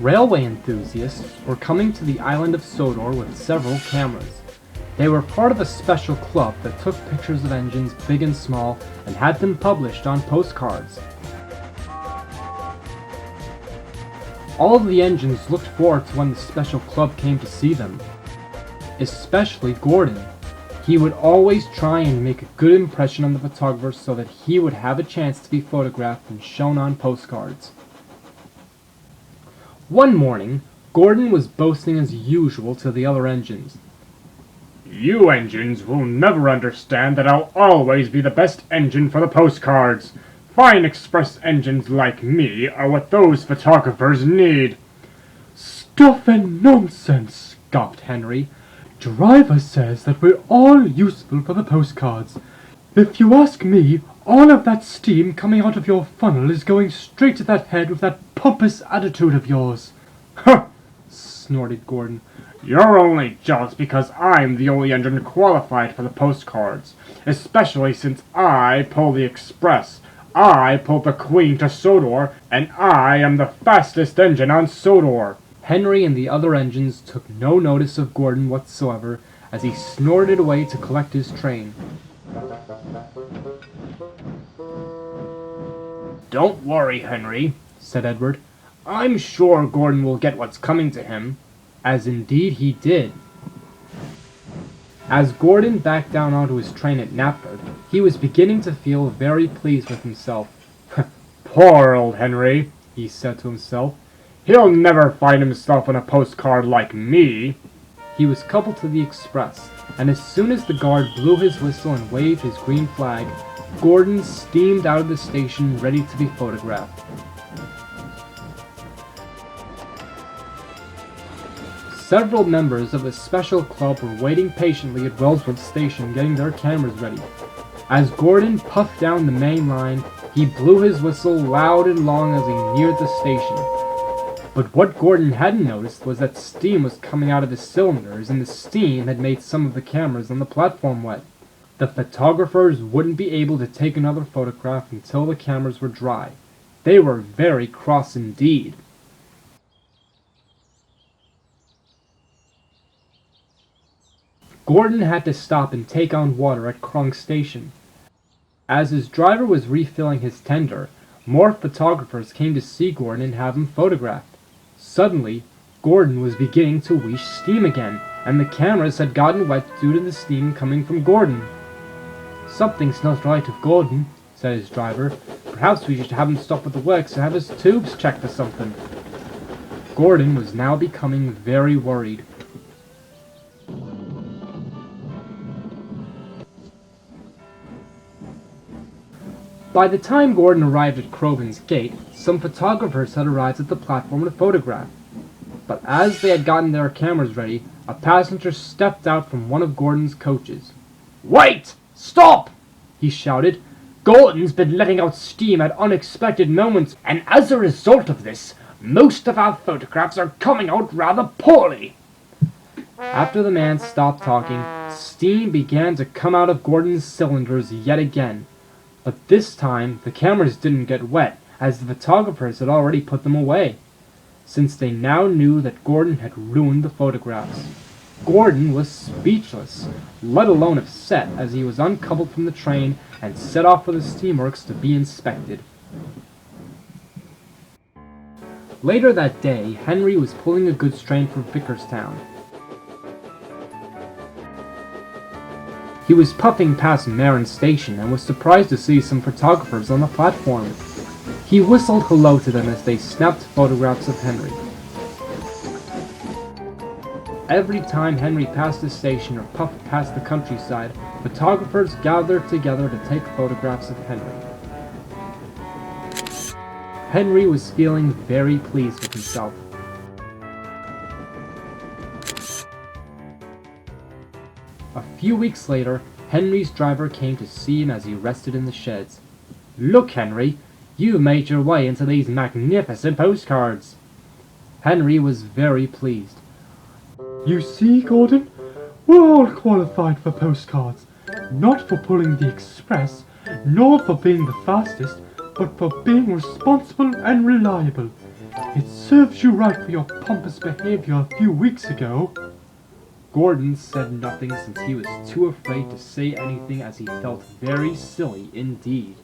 Railway enthusiasts were coming to the island of Sodor with several cameras. They were part of a special club that took pictures of engines big and small and had them published on postcards. All of the engines looked forward to when the special club came to see them. Especially Gordon. He would always try and make a good impression on the photographers so that he would have a chance to be photographed and shown on postcards. One morning, Gordon was boasting as usual to the other engines. "You engines will never understand that I'll always be the best engine for the postcards. Fine express engines like me are what those photographers need." "Stuff and nonsense," scoffed Henry. "Driver says that we're all useful for the postcards. If you ask me, all of that steam coming out of your funnel is going straight to that head with that pompous attitude of yours." "Huh!" snorted Gordon. "You're only jealous because I'm the only engine qualified for the postcards, especially since I pull the express. I pulled the Queen to Sodor, and I am the fastest engine on Sodor." Henry and the other engines took no notice of Gordon whatsoever as he snorted away to collect his train. "Don't worry, Henry," said Edward. "I'm sure Gordon will get what's coming to him." As indeed he did. As Gordon backed down onto his train at Knapford, he was beginning to feel very pleased with himself. "Poor old Henry," he said to himself. "He'll never find himself on a postcard like me." He was coupled to the express, and as soon as the guard blew his whistle and waved his green flag, Gordon steamed out of the station ready to be photographed. Several members of a special club were waiting patiently at Wellsworth Station getting their cameras ready. As Gordon puffed down the main line, he blew his whistle loud and long as he neared the station. But what Gordon hadn't noticed was that steam was coming out of his cylinders, and the steam had made some of the cameras on the platform wet. The photographers wouldn't be able to take another photograph until the cameras were dry. They were very cross indeed. Gordon had to stop and take on water at Cronk Station. As his driver was refilling his tender, more photographers came to see Gordon and have him photographed. Suddenly, Gordon was beginning to wheeze steam again, and the cameras had gotten wet due to the steam coming from Gordon. "Something's not right with Gordon," said his driver. "Perhaps we should have him stop at the works and have his tubes checked or something." Gordon was now becoming very worried. By the time Gordon arrived at Crovan's gate, some photographers had arrived at the platform to photograph. But as they had gotten their cameras ready, a passenger stepped out from one of Gordon's coaches. "Wait! Stop!" he shouted. "Gordon's been letting out steam at unexpected moments, And as a result of this, most of our photographs are coming out rather poorly." After the man stopped talking, steam began to come out of Gordon's cylinders yet again. But this time, the cameras didn't get wet, as the photographers had already put them away, since they now knew that Gordon had ruined the photographs. Gordon was speechless, let alone upset, as he was uncoupled from the train and set off for the steamworks to be inspected. Later that day, Henry was pulling a goods train from Vickerstown. He was puffing past Marin Station and was surprised to see some photographers on the platform. He whistled hello to them as they snapped photographs of Henry. Every time Henry passed the station or puffed past the countryside, photographers gathered together to take photographs of Henry. Henry was feeling very pleased with himself. A few weeks later, Henry's driver came to see him as he rested in the sheds. "Look, Henry, you've made your way into these magnificent postcards." Henry was very pleased. "You see, Gordon, we're all qualified for postcards, not for pulling the express, nor for being the fastest, but for being responsible and reliable. It serves you right for your pompous behavior a few weeks ago. Gordon said nothing since he was too afraid to say anything, as he felt very silly indeed.